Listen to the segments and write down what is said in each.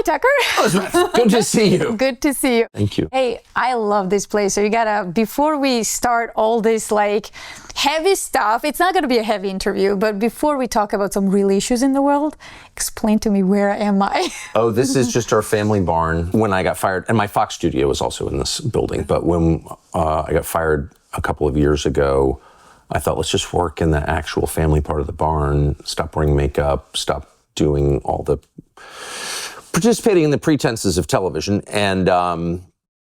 Hi, Tucker. Elizabeth, good to see you. Good to see you. Thank you. Hey, I love this place. So you gotta, before we start all this like heavy stuff, it's not gonna be a heavy interview, but before we talk about some real issues in the world, explain to me, where am I? Oh, this is just our family barn. When I got fired, and my Fox studio was also in this building, but when I got fired a couple of years ago, I thought, let's just work in the actual family part of the barn, stop wearing makeup, stop doing all the participating in the pretenses of television, and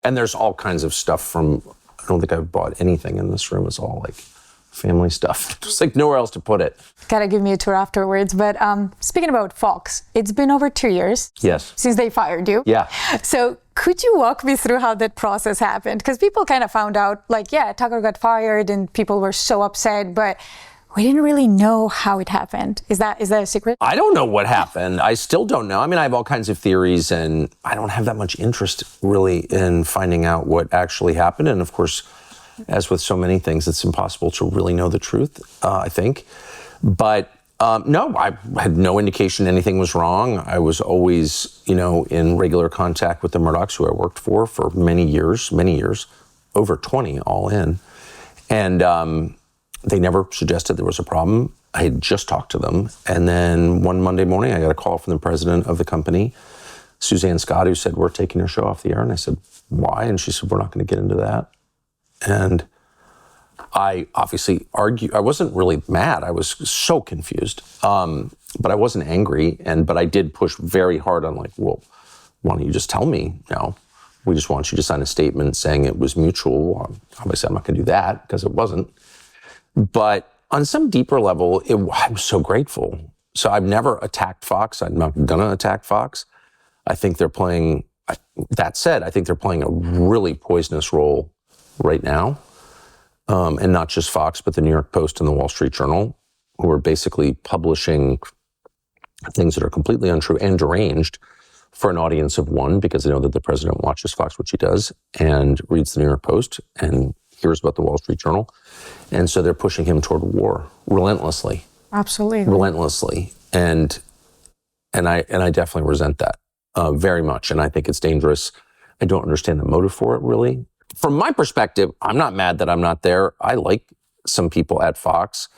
there's all kinds of stuff from, I don't think I've bought anything in this room. It's all like family stuff. Just like nowhere else to put it. Gotta give me a tour afterwards. But speaking about Fox, it's been over 2 years. Yes. Since they fired you. Yeah. So could you walk me through how that process happened? Because people kind of found out, like, yeah, Tucker got fired and people were so upset, but we didn't really know how it happened. Is that a secret? I don't know what happened. I still don't know. I mean, I have all kinds of theories, and I don't have that much interest really in finding out what actually happened. And of course, as with so many things, it's impossible to really know the truth, I think. But no, I had no indication anything was wrong. I was always, in regular contact with the Murdochs, who I worked for many years, over 20 all in. And they never suggested there was a problem. I had just talked to them. And then one Monday morning, I got a call from the president of the company, Suzanne Scott, who said, we're taking your show off the air. And I said, why? And she said, we're not going to get into that. And I obviously argued. I wasn't really mad. I was so confused. But I wasn't angry. But I did push very hard on like, well, why don't you just tell me? We just want you to sign a statement saying it was mutual. Well, obviously, I'm not going to do that because it wasn't. But on some deeper level, I was so grateful. So I've never attacked Fox. I'm not going to attack Fox. I think they're playing, that said, I think they're playing a really poisonous role right now. And not just Fox, but the New York Post and the Wall Street Journal, who are basically publishing things that are completely untrue and deranged for an audience of one, because they know that the president watches Fox, which he does, and reads the New York Post and hears about the Wall Street Journal. And so they're pushing him toward war relentlessly. Absolutely. Relentlessly. And I definitely resent that very much. And I think it's dangerous. I don't understand the motive for it, really. From my perspective, I'm not mad that I'm not there. I like some people at Fox,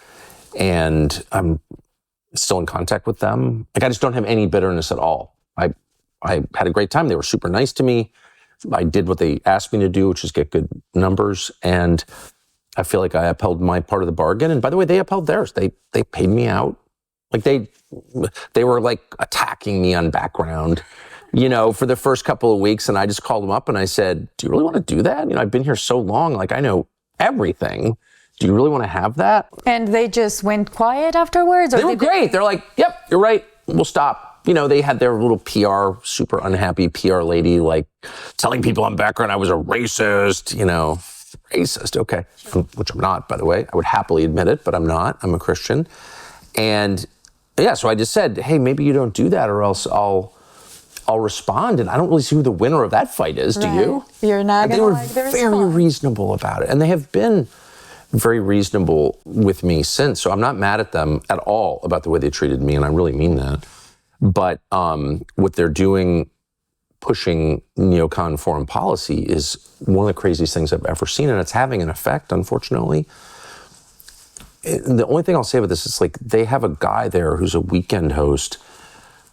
and I'm still in contact with them. Like, I just don't have any bitterness at all. I had a great time. They were super nice to me. I did what they asked me to do, which is get good numbers. And I feel like I upheld my part of the bargain. And by the way, they upheld theirs. They paid me out. Like they were like attacking me on background, for the first couple of weeks. And I just called them up and I said, do you really want to do that? I've been here so long. Like, I know everything. Do you really want to have that? And they just went quiet afterwards? Or they were great. They're like, yep, you're right. We'll stop. They had their little super unhappy PR lady, like telling people on background I was a racist, racist. Okay. Which I'm not, by the way. I would happily admit it, but I'm not. I'm a Christian. And yeah, so I just said, hey, maybe you don't do that or else I'll respond. And I don't really see who the winner of that fight is. Right. Do you? You're not going to like the response. They were very reasonable about it. And they have been very reasonable with me since. So I'm not mad at them at all about the way they treated me. And I really mean that. But what they're doing, pushing neocon foreign policy, is one of the craziest things I've ever seen. And it's having an effect, unfortunately. The only thing I'll say about this is, like, they have a guy there who's a weekend host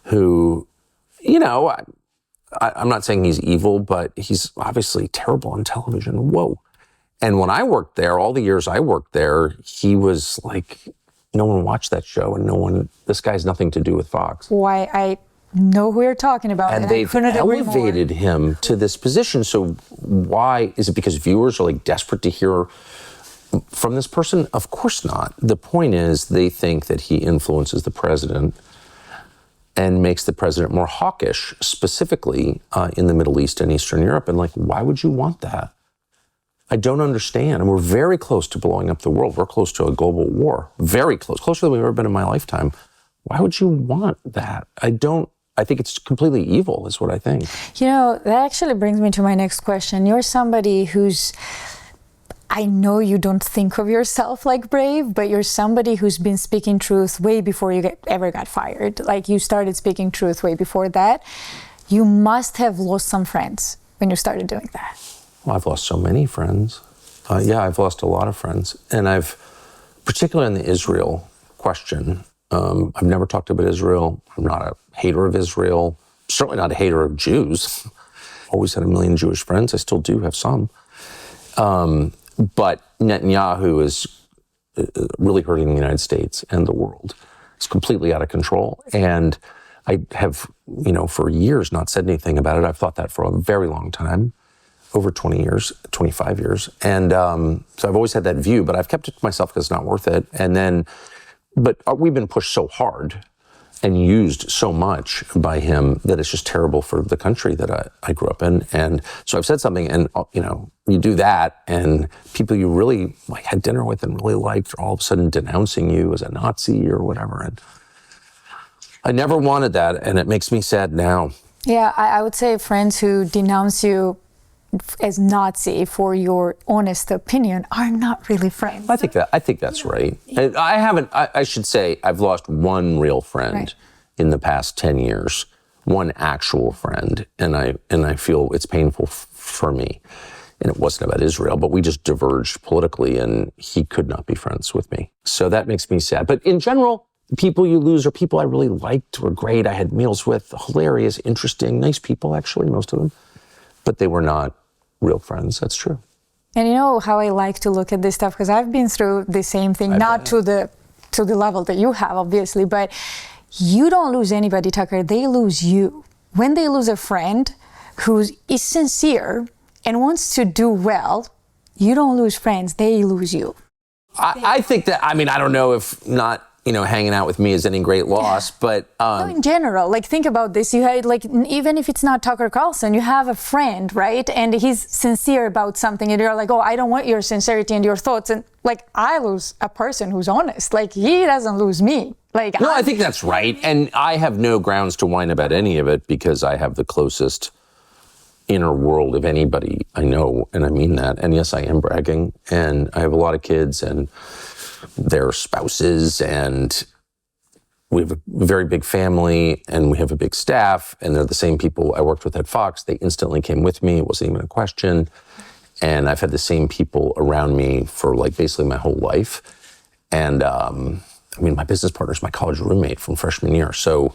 who, I'm not saying he's evil, but he's obviously terrible on television. Whoa. And when I worked there, all the years I worked there, he was like, no one watched that show, and this guy has nothing to do with Fox. Why, I know who you're talking about. And they've elevated him to this position. So why? Is it because viewers are like desperate to hear from this person? Of course not. The point is, they think that he influences the president and makes the president more hawkish, specifically in the Middle East and Eastern Europe. And like, why would you want that? I don't understand. And we're very close to blowing up the world. We're close to a global war. Very close. Closer than we've ever been in my lifetime. Why would you want that? I think it's completely evil, is what I think. That actually brings me to my next question. You're somebody who's, I know you don't think of yourself like brave, but you're somebody who's been speaking truth way before you ever got fired. Like, you started speaking truth way before that. You must have lost some friends when you started doing that. Well, I've lost so many friends. Yeah, I've lost a lot of friends. And particularly in the Israel question, I've never talked about Israel. I'm not a hater of Israel. Certainly not a hater of Jews. Always had a million Jewish friends. I still do have some. But Netanyahu is really hurting the United States and the world. It's completely out of control. And I have, for years not said anything about it. I've thought that for a very long time, over 20 years, 25 years. And so I've always had that view, but I've kept it to myself because it's not worth it. But we've been pushed so hard and used so much by him that it's just terrible for the country that I grew up in. And so I've said something, and you do that, and people you really had dinner with and really liked are all of a sudden denouncing you as a Nazi or whatever. And I never wanted that, and it makes me sad now. Yeah, I would say friends who denounce you as Nazi for your honest opinion are not really friends. I think that's right. And I should say I've lost one real friend in the past 10 years, one actual friend, and I feel it's painful for me. And it wasn't about Israel, but we just diverged politically, and he could not be friends with me. So that makes me sad. But in general, people you lose are people I really liked, were great, I had meals with, hilarious, interesting, nice people, actually, most of them. But they were not real friends. That's true. And you know how I like to look at this stuff, because I've been through the same thing, not to the level that you have, obviously, but you don't lose anybody, Tucker. They lose you. When they lose a friend who is sincere and wants to do well, you don't lose friends. They lose you. I think that, I don't know if not, hanging out with me is any great loss, but... No, in general, think about this. You had, even if it's not Tucker Carlson, you have a friend, right? And he's sincere about something, and you're like, oh, I don't want your sincerity and your thoughts. And, I lose a person who's honest. He doesn't lose me. No, I think that's right. And I have no grounds to whine about any of it, because I have the closest inner world of anybody I know, and I mean that. And yes, I am bragging, and I have a lot of kids, and their spouses, and we have a very big family, and we have a big staff, and they're the same people I worked with at Fox. They instantly came with me. It wasn't even a question. And I've had the same people around me for basically my whole life. And my business partner is my college roommate from freshman year. So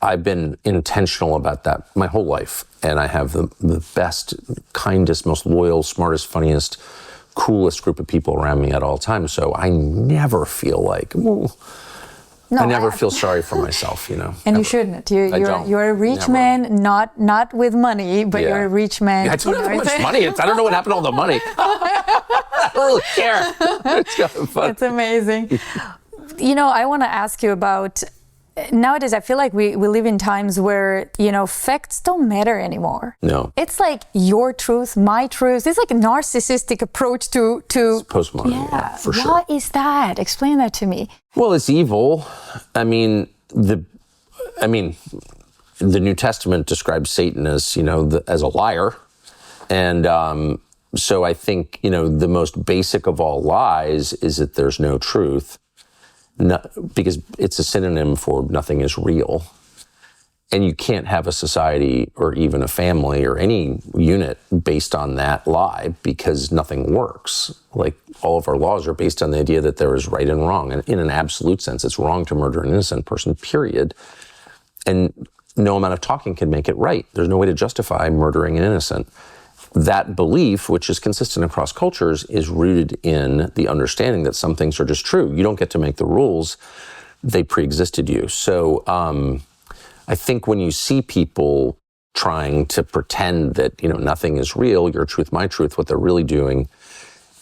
I've been intentional about that my whole life. And I have the best, kindest, most loyal, smartest, funniest, coolest group of people around me at all times. So I never feel I never feel sorry for myself, And ever. You shouldn't. You're a rich man, not with money, but you're a rich man. Yeah, I don't have much money. I don't know what happened to all the money. I don't really care. It's kind of fun. It's amazing. I want to ask you about, nowadays I feel like we live in times where, facts don't matter anymore. No. It's your truth, my truth. It's a narcissistic approach to it's postmodern, yeah, for sure. What is that? Explain that to me. Well, it's evil. The New Testament describes Satan as, as a liar. And so I think, the most basic of all lies is that there's no truth. Because it's a synonym for nothing is real. And you can't have a society or even a family or any unit based on that lie, because nothing works. All of our laws are based on the idea that there is right and wrong. And in an absolute sense, it's wrong to murder an innocent person, period. And no amount of talking can make it right. There's no way to justify murdering an innocent. That belief, which is consistent across cultures, is rooted in the understanding that some things are just true. You don't get to make the rules. They pre-existed you. So I think when you see people trying to pretend that, nothing is real, your truth, my truth, what they're really doing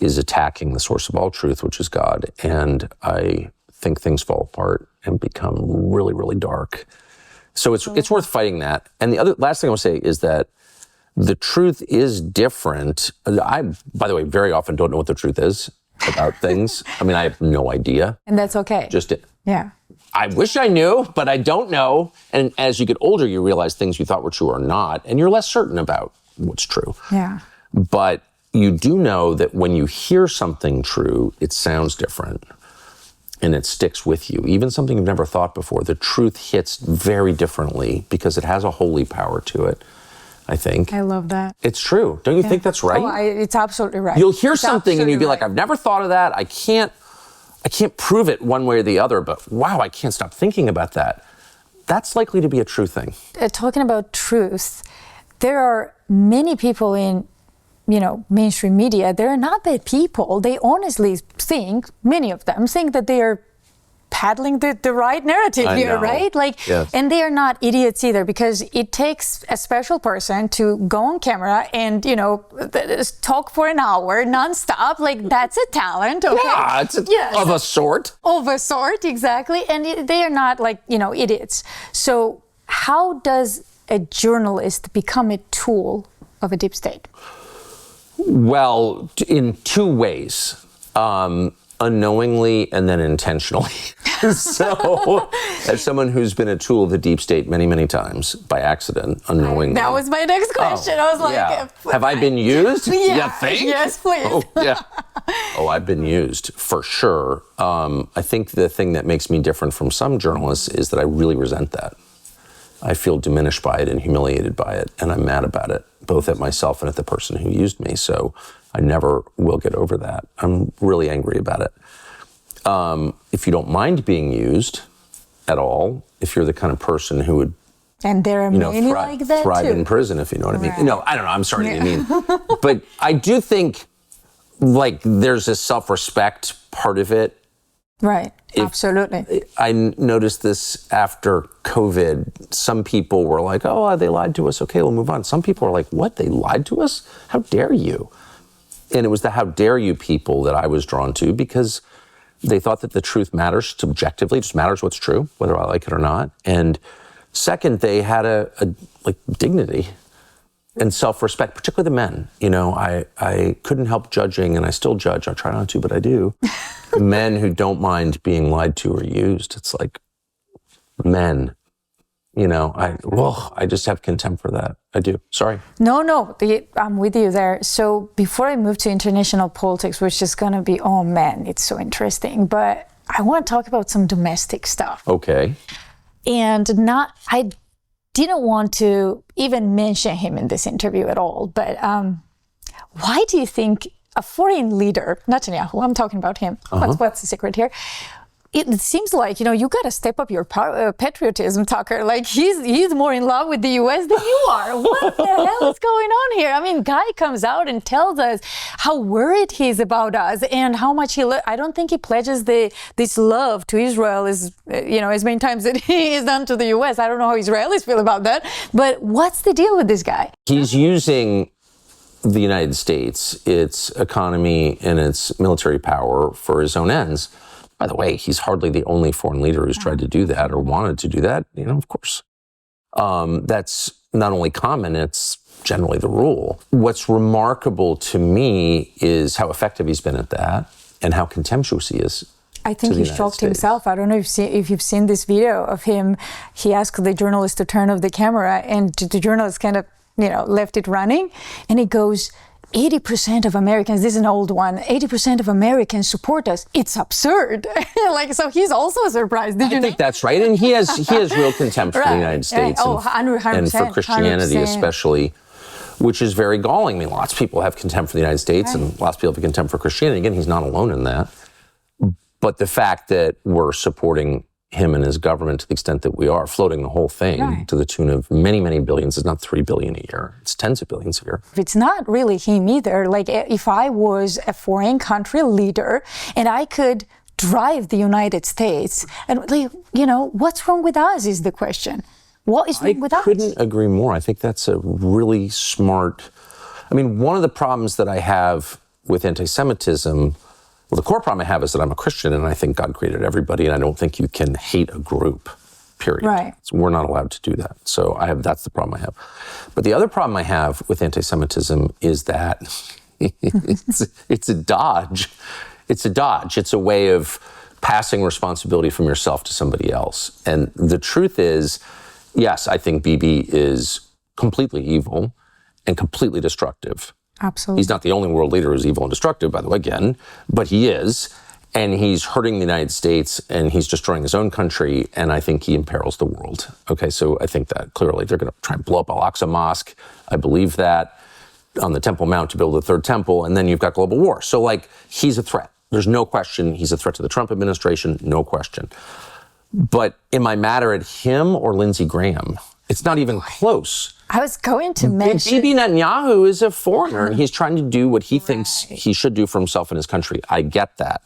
is attacking the source of all truth, which is God. And I think things fall apart and become really, really dark. So it's worth fighting that. And the last thing I want to say is that the truth is different. I, by the way, very often don't know what the truth is about things. I have no idea. And that's okay. Yeah. I wish I knew, but I don't know. And as you get older, you realize things you thought were true are not, and you're less certain about what's true. Yeah. But you do know that when you hear something true, it sounds different. and it sticks with you. Even something you've never thought before, the truth hits very differently because it has a holy power to it, I think. I love that. It's true. Don't you think that's right? Oh, it's absolutely right. You'll hear something and you'd be like, I've never thought of that. I can't prove it one way or the other, but wow, I can't stop thinking about that. That's likely to be a true thing. Talking about truth, there are many people in mainstream media. They're not bad people. They honestly think, many of them think that they are paddling the right narrative here, right? Yes. And they are not idiots either, because it takes a special person to go on camera and, talk for an hour nonstop. That's a talent, okay? Yeah, of a sort. Of a sort, exactly. And they are not idiots. So how does a journalist become a tool of a deep state? Well, in two ways. Unknowingly and then intentionally. So, as someone who's been a tool of the deep state many, many times by accident, unknowingly. That was my next question. I was like, yeah. Have I been used? Yeah. You think? Yes, please. Oh, yeah. Oh, I've been used for sure. I think the thing that makes me different from some journalists is that I really resent that. I feel diminished by it and humiliated by it, and I'm mad about it, both at myself and at the person who used me. So I never will get over that. I'm really angry about it. If you don't mind being used at all, if you're the kind of person who would, and there are many like that thrive too. in prison, if you know what I mean. Right. No, I don't know. I'm sorry to be mean, but I do think there's a self-respect part of it. Right. Absolutely. I noticed this after COVID. Some people were like, oh, they lied to us. Okay, we'll move on. Some people are like, what? They lied to us? How dare you? And it was the how dare you people that I was drawn to, because they thought that the truth matters subjectively, just matters what's true, whether I like it or not. And second, they had a dignity and self-respect, particularly the men. I couldn't help judging, and I still judge. I try not to, but I do. Men who don't mind being lied to or used. It's like, men. I just have contempt for that. I do. Sorry. No, I'm with you there. So before I move to international politics, which is going to be, oh man, it's so interesting. But I want to talk about some domestic stuff. Okay. And I didn't want to even mention him in this interview at all. But why do you think a foreign leader, Netanyahu, I'm talking about him. What's the secret here? It seems like, you got to step up your patriotism, Tucker. He's more in love with the U.S. than you are. What the hell is going on here? I mean, guy comes out and tells us how worried he is about us and how much I don't think he pledges this love to Israel as many times that he has done to the U.S. I don't know how Israelis feel about that. But what's the deal with this guy? He's using the United States, its economy and its military power for his own ends. By the way, he's hardly the only foreign leader who's tried to do that or wanted to do that, of course. That's not only common, it's generally the rule. What's remarkable to me is how effective he's been at that and how contemptuous he is. I think he shocked himself. I don't know if you've seen this video of him. He asked the journalist to turn off the camera, and the journalist kind of, left it running. And he goes, 80% of Americans, this is an old one, 80% of Americans support us. It's absurd. So he's also surprised. Did you know? I think that's right. And he has real contempt for the United States and for Christianity 100%. especially, which is very galling. I mean, lots of people have contempt for the United States and lots of people have contempt for Christianity. Again, he's not alone in that. But the fact that we're supporting him and his government to the extent that we are, floating the whole thing to the tune of many, many billions. It's not $3 billion a year. It's tens of billions a year. It's not really him either. If I was a foreign country leader and I could drive the United States, and what's wrong with us is the question. What is wrong with us? I couldn't agree more. I think that's a really smart. One of the problems that I have with anti-Semitism, well, the core problem I have is that I'm a Christian and I think God created everybody, and I don't think you can hate a group, period. Right. So we're not allowed to do that. So that's the problem I have. But the other problem I have with anti-Semitism is that it's a dodge. It's a dodge. It's a way of passing responsibility from yourself to somebody else. And the truth is, yes, I think Bibi is completely evil and completely destructive. Absolutely. He's not the only world leader who's evil and destructive, by the way, again, but he is. And he's hurting the United States, and he's destroying his own country, and I think he imperils the world. Okay, so I think that clearly they're going to try and blow up Al-Aqsa Mosque. I believe that, on the Temple Mount to build a third temple, and then you've got global war. So, like, he's a threat. There's no question he's a threat to the Trump administration, no question. But am I madder at him or Lindsey Graham? It's not even close. I was going to mention... Bibi Netanyahu is a foreigner, and he's trying to do what he thinks he should do for himself and his country. I get that.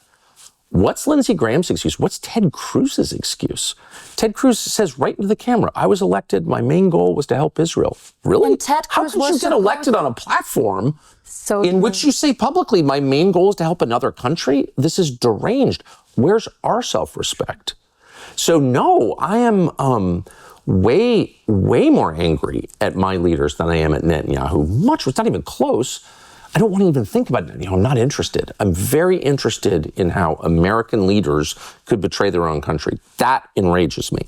What's Lindsey Graham's excuse? What's Ted Cruz's excuse? Ted Cruz says right into the camera, I was elected, my main goal was to help Israel. Really? And Ted Cruz How could you get elected on a platform in which you say publicly, my main goal is to help another country? This is deranged. Where's our self-respect? So no, I am way more angry at my leaders than I am at Netanyahu. It's not even close. I don't want to even think about it. I'm not interested. I'm very interested in how American leaders could betray their own country. That enrages me.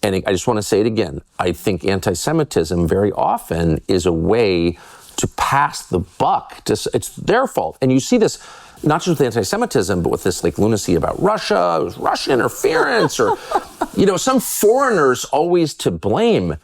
And I just want to say it again. I think anti-Semitism very often is a way to pass the buck. It's their fault. And you see this not just with anti-Semitism, but with this like lunacy about Russia, it was Russian interference, or, some foreigners always to blame.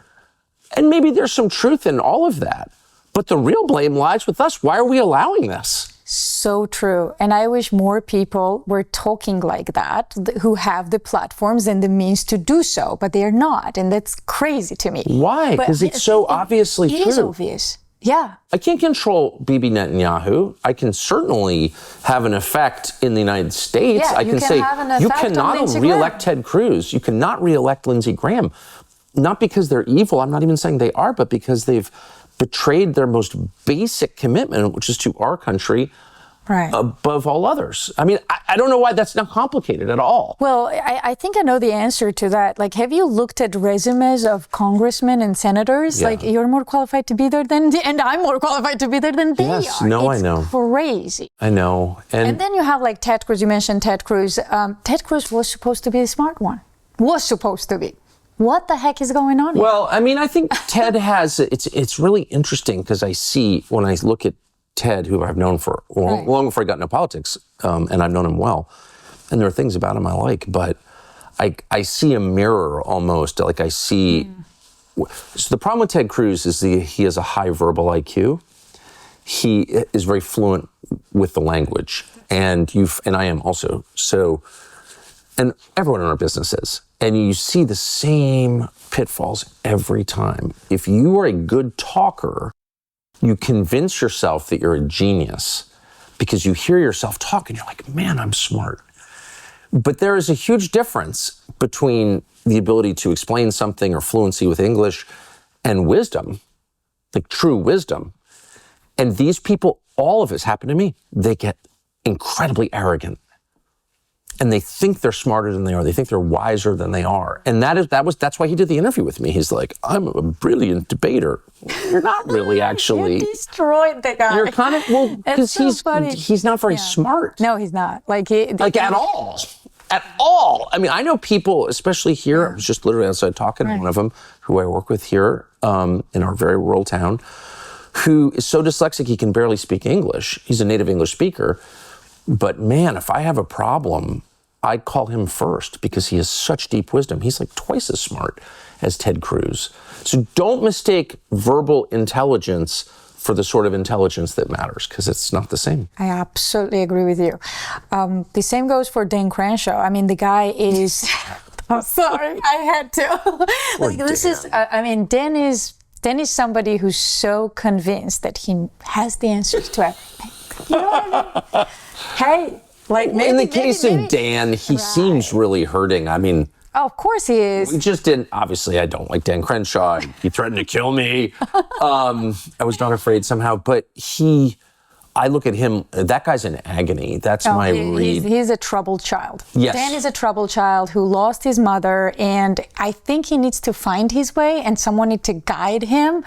And maybe there's some truth in all of that. But the real blame lies with us. Why are we allowing this? So true. And I wish more people were talking like that, who have the platforms and the means to do so, but they are not. And that's crazy to me. Why? Because it's so obviously true. It is obvious. Yeah. I can't control Bibi Netanyahu. I can certainly have an effect in the United States. Yeah, I can say, you cannot re-elect Ted Cruz. You cannot re-elect Lindsey Graham. Not because they're evil. I'm not even saying they are, but because they've betrayed their most basic commitment, which is to our country, above all others. I mean, I don't know why that's not complicated at all. Well, I think I know the answer to that. Like, have you looked at resumes of congressmen and senators? Yeah. Like, you're more qualified to be there and I'm more qualified to be there than they yes, are. No, it's I know. Crazy. I know. And then you have like Ted Cruz. You mentioned Ted Cruz. Ted Cruz was supposed to be the smart one. Was supposed to be. What the heck is going on here? Well, I mean, I think Ted has, it's really interesting because I see when I look at Ted, who I've known for long before I got into politics, and I've known him well, and there are things about him I like, but I see a mirror almost, like I see, so the problem with Ted Cruz is he has a high verbal IQ. He is very fluent with the language, and I am also, so, and everyone in our business is. And you see the same pitfalls every time. If you are a good talker, you convince yourself that you're a genius because you hear yourself talk and you're like, man, I'm smart. But there is a huge difference between the ability to explain something or fluency with English and wisdom, like true wisdom. And these people, all of this happened to me. They get incredibly arrogant. And they think they're smarter than they are. They think they're wiser than they are. And that's why he did the interview with me. He's like, I'm a brilliant debater. You're not really, actually. You destroyed the guy. You're kind of, because he's not very smart. No, he's not. At all. At all. I mean, I know people, especially here, I was just literally outside talking to one of them, who I work with here in our very rural town, who is so dyslexic he can barely speak English. He's a native English speaker. But man, if I have a problem, I'd call him first because he has such deep wisdom. He's like twice as smart as Ted Cruz. So don't mistake verbal intelligence for the sort of intelligence that matters, because it's not the same. I absolutely agree with you. The same goes for Dan Crenshaw. I mean, the guy is... I'm sorry, I had to. Dan is somebody who's so convinced that he has the answers to everything. You know what I mean? Hey, in the case of Dan, he seems really hurting. I mean, oh, of course he is. We just didn't. Obviously, I don't like Dan Crenshaw. He threatened to kill me. I was not afraid somehow, but I look at him, that guy's in agony. That's my read. He's a troubled child. Yes. Dan is a troubled child who lost his mother, and I think he needs to find his way and someone needs to guide him,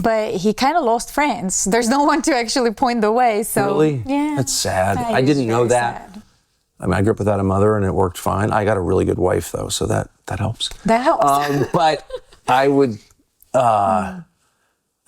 but he kind of lost friends. There's no one to actually point the way. So, really? Yeah. That's sad. I didn't know that. Sad. I mean, I grew up without a mother and it worked fine. I got a really good wife though, so that helps. That helps. But I would...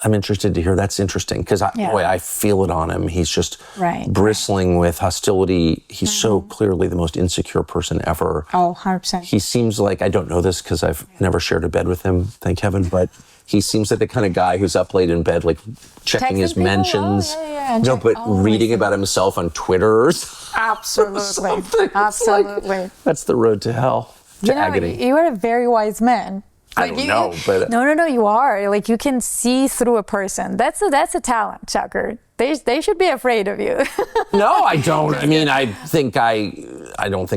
I'm interested to hear. That's interesting because boy, I feel it on him. He's just bristling with hostility. He's so clearly the most insecure person ever. Oh, 100%. He seems like, I don't know this because I've never shared a bed with him, thank heaven, but he seems like the kind of guy who's up late in bed, like checking his mentions. No, but reading about himself on Twitter. Absolutely. Absolutely. Like, that's the road to hell, to agony. You are a very wise man. I don't know, but... No, you are. Like, you can see through a person. That's a talent, Chucker. They should be afraid of you. No, I don't. I mean, I don't think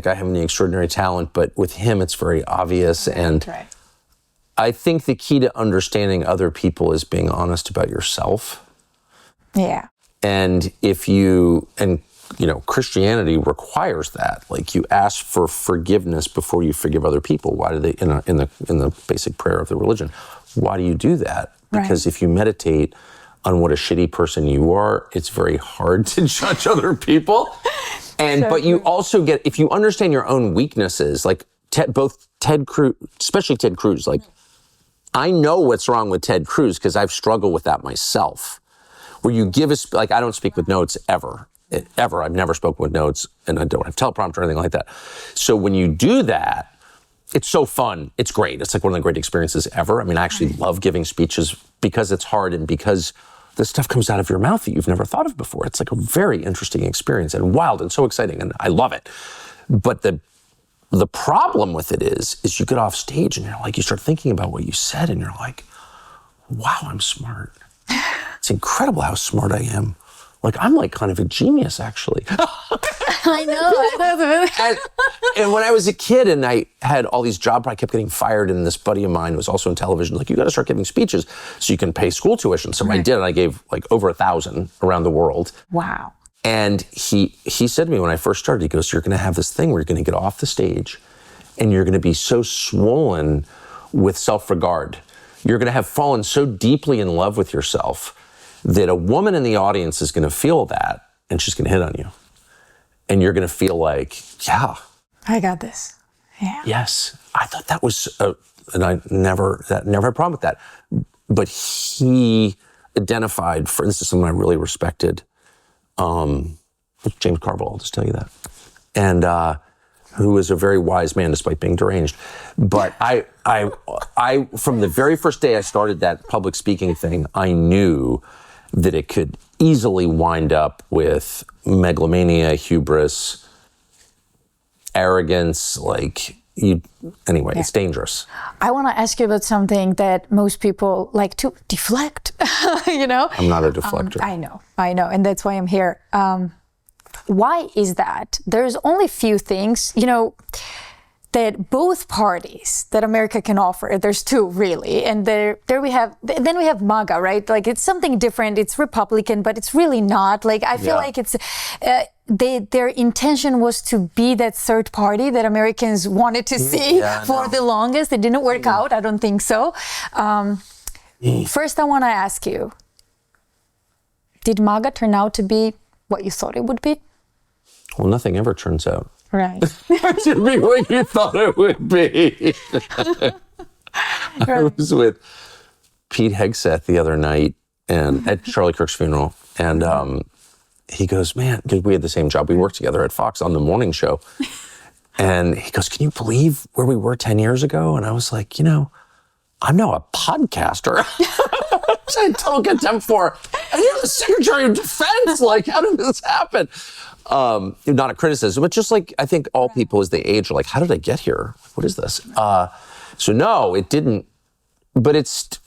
I have any extraordinary talent, but with him, it's very obvious. And I think the key to understanding other people is being honest about yourself. Yeah. And Christianity requires that. Like, you ask for forgiveness before you forgive other people. Why do they, in the basic prayer of the religion, why do you do that? Because if you meditate on what a shitty person you are, it's very hard to judge other people. But you also get, if you understand your own weaknesses, like Ted Cruz, especially Ted Cruz, like, I know what's wrong with Ted Cruz because I've struggled with that myself. Where you give I don't speak with notes ever. I've never spoken with notes, and I don't have teleprompter or anything like that. So when you do that, it's so fun. It's great. It's like one of the great experiences ever. I mean, I actually love giving speeches because it's hard and because the stuff comes out of your mouth that you've never thought of before. It's like a very interesting experience and wild and so exciting, and I love it. But the problem with it is you get off stage and you're like, you start thinking about what you said and you're like, wow, I'm smart. It's incredible how smart I am. Like, I'm like kind of a genius, actually. I know. And when I was a kid and I had all these jobs, I kept getting fired, and this buddy of mine was also in television, like, you got to start giving speeches so you can pay school tuition. So I did, and I gave like over 1,000 around the world. Wow. And he said to me when I first started, he goes, you're going to have this thing where you're going to get off the stage and you're going to be so swollen with self-regard. You're going to have fallen so deeply in love with yourself that a woman in the audience is going to feel that, and she's going to hit on you. And you're going to feel like, yeah. I got this. Yeah. Yes. I thought that was, and I never had a problem with that. But he identified, for instance, someone I really respected, James Carville, I'll just tell you that. And who was a very wise man despite being deranged. But I from the very first day I started that public speaking thing, I knew that it could easily wind up with megalomania, hubris, arrogance, it's dangerous. I want to ask you about something that most people like to deflect, I'm not a deflector. I know. And that's why I'm here. Why is that? There's only few things, that both parties that America can offer. There's two really, and then we have MAGA, right? Like, it's something different. It's Republican, but it's really not. Like, I feel like it's their intention was to be that third party that Americans wanted to see for the longest. It didn't work out. I don't think so. First, I want to ask you: did MAGA turn out to be what you thought it would be? Well, nothing ever turns out. Right. To be what you thought it would be. I was with Pete Hegseth the other night and at Charlie Kirk's funeral, and he goes, man, because we had the same job. We worked together at Fox on the morning show. And he goes, can you believe where we were 10 years ago? And I was like, I'm now a podcaster. Which I had total contempt for. And you're the Secretary of Defense. Like, how did this happen? Not a criticism, but just like, I think all people as they age are like, how did I get here? What is this? So no, it didn't. But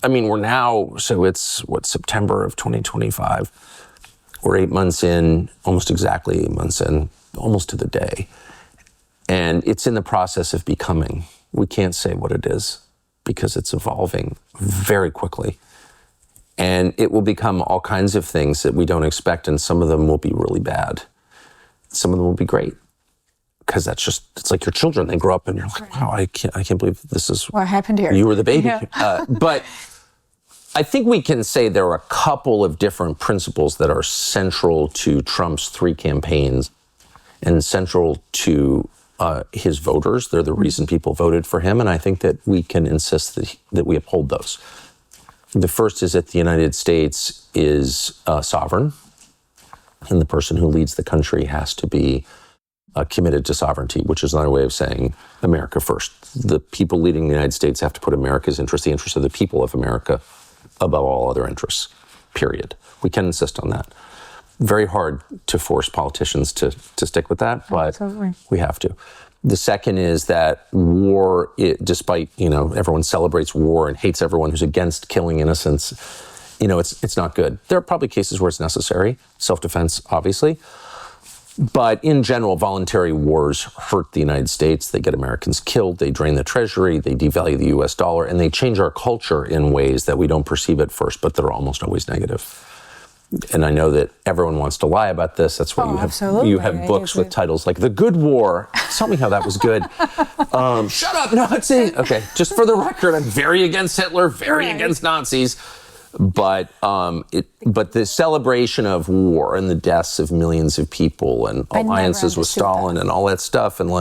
we're now, so it's September of 2025. We're 8 months in, almost exactly 8 months in, almost to the day. And it's in the process of becoming. We can't say what it is because it's evolving very quickly. And it will become all kinds of things that we don't expect, and some of them will be really bad. Some of them will be great. Because it's like your children. They grow up and you're like, wow, I can't believe this is what happened here. You were the baby. Yeah. But I think we can say there are a couple of different principles that are central to Trump's 3 campaigns and central to his voters. They're the reason people voted for him. And I think that we can insist that we uphold those. The first is that the United States is sovereign, and the person who leads the country has to be committed to sovereignty, which is another way of saying America first. The people leading the United States have to put America's interest, the interest of the people of America, above all other interests, period. We can insist on that. Very hard to force politicians to stick with that, but Absolutely. We have to. The second is that war, despite, everyone celebrates war and hates everyone who's against killing innocents, it's not good. There are probably cases where it's necessary, self-defense, obviously. But in general, voluntary wars hurt the United States. They get Americans killed, they drain the treasury, they devalue the US dollar, and they change our culture in ways that we don't perceive at first, but that are almost always negative. And I know that everyone wants to lie about this. That's why you have books with titles like The Good War. Tell me how that was good. Shut up, Nazi. Okay, just for the record, I'm very against Hitler, very against Nazis. But the celebration of war and the deaths of millions of people and alliances with Stalin and all that stuff, and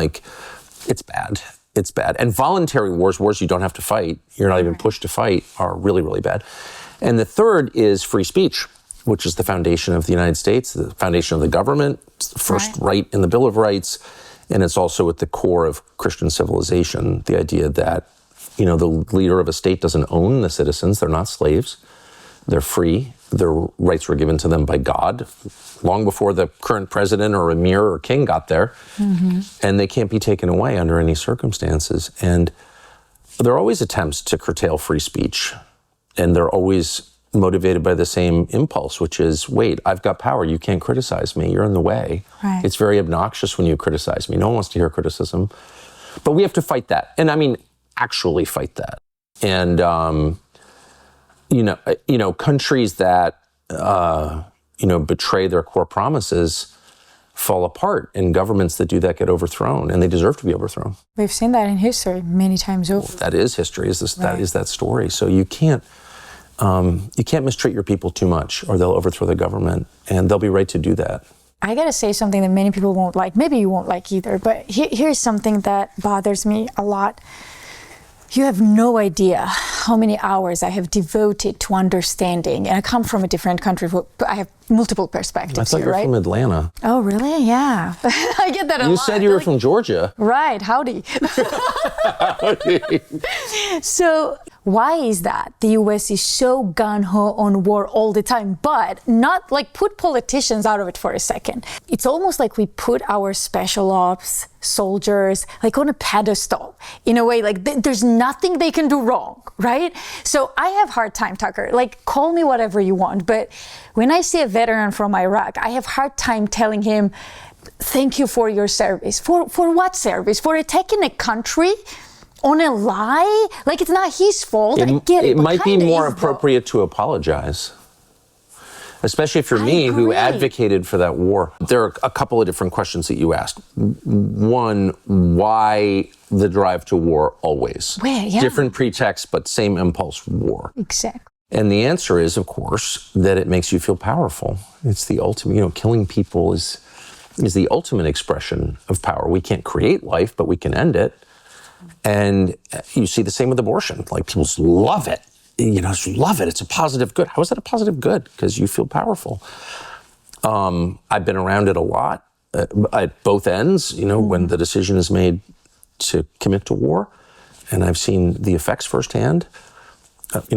it's bad. It's bad. And voluntary wars you don't have to fight, you're not even pushed to fight, are really, really bad. And the third is free speech, which is the foundation of the United States, the foundation of the government. It's the first right in the Bill of Rights. And it's also at the core of Christian civilization, the idea that, the leader of a state doesn't own the citizens. They're not slaves. They're free. Their rights were given to them by God long before the current president or emir or king got there. Mm-hmm. And they can't be taken away under any circumstances. And there are always attempts to curtail free speech. And they're always motivated by the same impulse, which is, wait, I've got power. You can't criticize me. You're in the way. Right. It's very obnoxious when you criticize me. No one wants to hear criticism. But we have to fight that. And actually fight that. And, countries that, betray their core promises fall apart, and governments that do that get overthrown, and they deserve to be overthrown. We've seen that in history many times over. That is history, that is that story. So you can't mistreat your people too much, or they'll overthrow the government, and they'll be right to do that. I gotta say something that many people won't like. Maybe you won't like either, but here's something that bothers me a lot. You have no idea how many hours I have devoted to understanding, and I come from a different country, but I have multiple perspectives. I thought you were from Atlanta. Oh, really? Yeah. I get that a lot. You said you were from Georgia. Right. Howdy. So why is that? The U.S. is so gung-ho on war all the time, but not put politicians out of it for a second. It's almost like we put our special ops soldiers on a pedestal in a way, there's nothing they can do wrong, right? So I have hard time, Tucker, call me whatever you want, but when I see a veteran from Iraq, I have hard time telling him, thank you for your service. For what service? For attacking a country on a lie? It's not his fault. I get it. It might be more appropriate to apologize. Especially if you're me, who advocated for that war. There are a couple of different questions that you asked. One, why the drive to war always? Different pretexts, but same impulse, war. Exactly. And the answer is, of course, that it makes you feel powerful. It's the ultimate, killing people is the ultimate expression of power. We can't create life, but we can end it. And you see the same with abortion. People love it. Love it. It's a positive good. How is that a positive good? Because you feel powerful. I've been around it a lot at both ends, when the decision is made to commit to war. And I've seen the effects firsthand,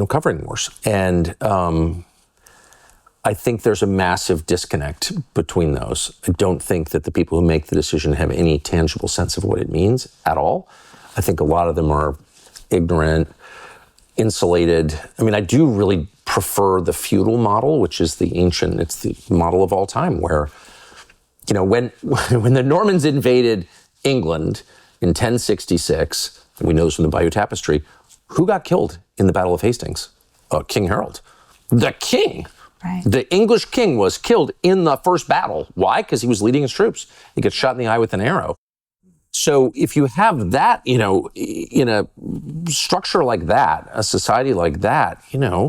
covering wars. And I think there's a massive disconnect between those. I don't think that the people who make the decision have any tangible sense of what it means at all. I think a lot of them are ignorant, insulated. I do really prefer the feudal model, which is it's the model of all time, where, when the Normans invaded England in 1066, and we know this from the Bayeux Tapestry, who got killed in the Battle of Hastings? King Harold. The king. Right. The English king was killed in the first battle. Why? Because he was leading his troops. He gets shot in the eye with an arrow. So if you have that, in a structure like that, a society like that,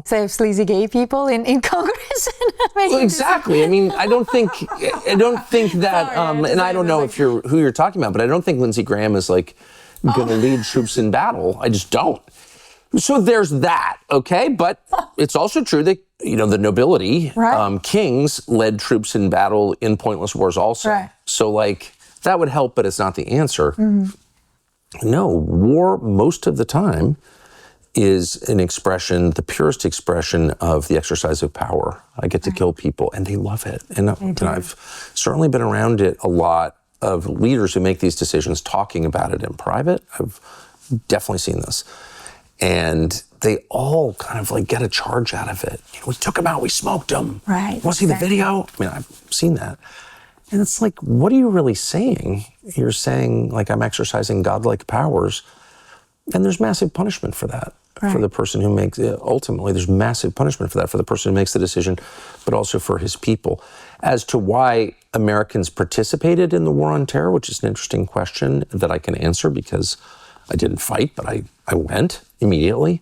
Save sleazy gay people in Congress. Exactly. I don't think that, and I don't know who you're talking about, but I don't think Lindsey Graham is going to lead troops in battle. I just don't. So there's that, okay? But it's also true that, the nobility, kings led troops in battle in pointless wars also. Right. So that would help, but it's not the answer. No, war most of the time is an expression, the purest expression of the exercise of power. I get to kill people, and they love it. And I've certainly been around it a lot of leaders who make these decisions talking about it in private. I've definitely seen this. And they all kind of get a charge out of it. We took him out, we smoked him. Right. Want to see the video? I mean, I've seen that. And it's what are you really saying? You're saying, I'm exercising godlike powers, and there's massive punishment for that. For the person who makes it. Ultimately, there's massive punishment for that, for the person who makes the decision, but also for his people. As to why Americans participated in the war on terror, which is an interesting question that I can answer because I didn't fight, but I went immediately.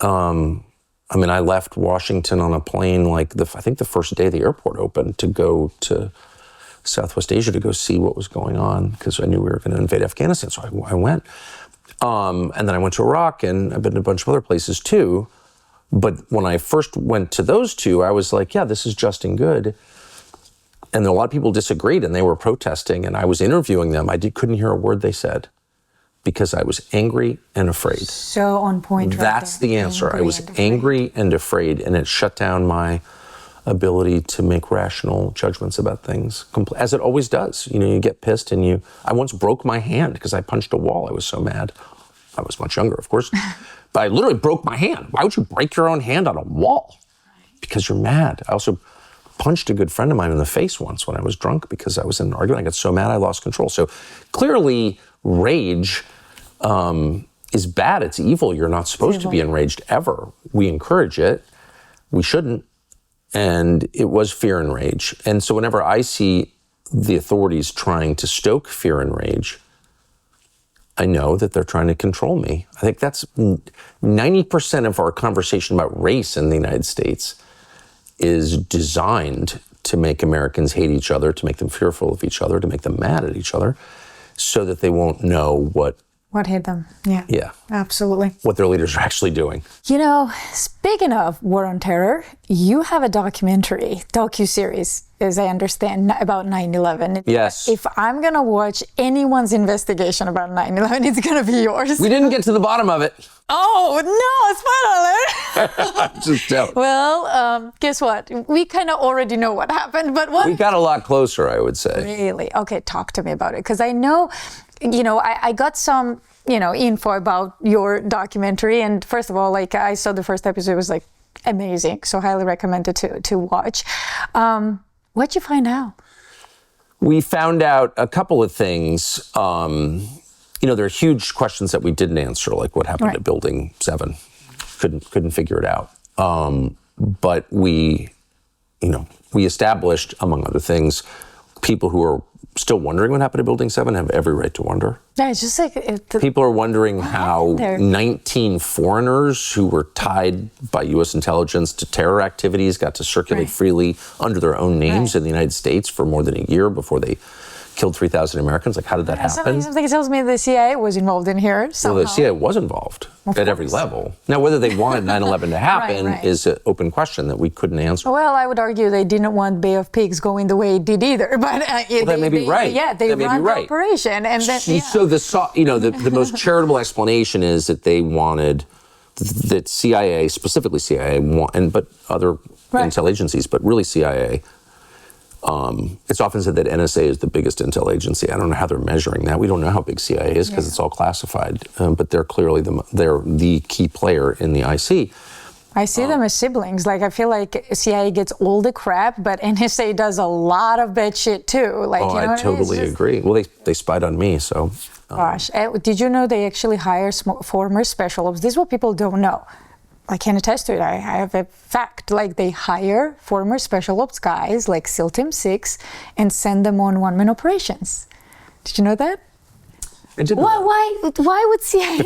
I left Washington on a plane I think the first day the airport opened to go to Southwest Asia to go see what was going on because I knew we were going to invade Afghanistan, so I went. And then I went to Iraq, and I've been to a bunch of other places too. But when I first went to those two, I was yeah, this is just and good. And a lot of people disagreed, and they were protesting, and I was interviewing them. I couldn't hear a word they said because I was angry and afraid. So on point. That's the answer. I was angry and afraid, and it shut down my ability to make rational judgments about things, as it always does. You get pissed, and I once broke my hand because I punched a wall. I was so mad. I was much younger, of course, but I literally broke my hand. Why would you break your own hand on a wall? Because you're mad. I also punched a good friend of mine in the face once when I was drunk because I was in an argument. I got so mad I lost control. So clearly, rage is bad. It's evil. You're not supposed to be enraged ever. We encourage it. We shouldn't. And it was fear and rage. And so whenever I see the authorities trying to stoke fear and rage, I know that they're trying to control me. I think that's 90% of our conversation about race in the United States is designed to make Americans hate each other, to make them fearful of each other, to make them mad at each other, so that they won't know what hit them. Yeah, absolutely. What their leaders are actually doing. Speaking of war on terror, you have a docu-series, as I understand, about 9/11. Yes. If I'm going to watch anyone's investigation about 9/11, it's going to be yours. We didn't get to the bottom of it. Oh, no, spoiler alert. Just tell it. Well, guess what? We kind of already know what happened, but what? We got a lot closer, I would say. Really? Okay, talk to me about it. Because I know, I got some, info about your documentary. And first of all, I saw the first episode, it was amazing. So highly recommended to watch. What'd you find out? We found out a couple of things. There are huge questions that we didn't answer, like what happened at Building 7. Couldn't figure it out. But we established, among other things, people who are still wondering what happened to Building 7 have every right to wonder. Yeah, it's just people are wondering how 19 foreigners who were tied by U.S. intelligence to terror activities got to circulate freely under their own names in the United States for more than a year before they killed 3,000 Americans. How did that happen? Something tells me the CIA was involved in here somehow. Well, the CIA was involved at every level. Now, whether they wanted 9/11 to happen is an open question that we couldn't answer. Well, I would argue they didn't want Bay of Pigs going the way it did either. But that may be right. Yeah, they ran the operation, and then so the most charitable explanation is that they wanted that CIA, specifically CIA, but other intel agencies, but really CIA. It's often said that NSA is the biggest intel agency. I don't know how they're measuring that. We don't know how big CIA is because it's all classified. But they're clearly the key player in the IC. I see them as siblings. I feel like CIA gets all the crap, but NSA does a lot of bad shit too. I totally agree. Well, they spied on me, so. Gosh, did you know they actually hire former special ops? This is what people don't know. I can attest to it. I have a fact. They hire former special ops guys like SEAL Team 6 and send them on one-man operations. Did you know that? I did know that. Why would CIA?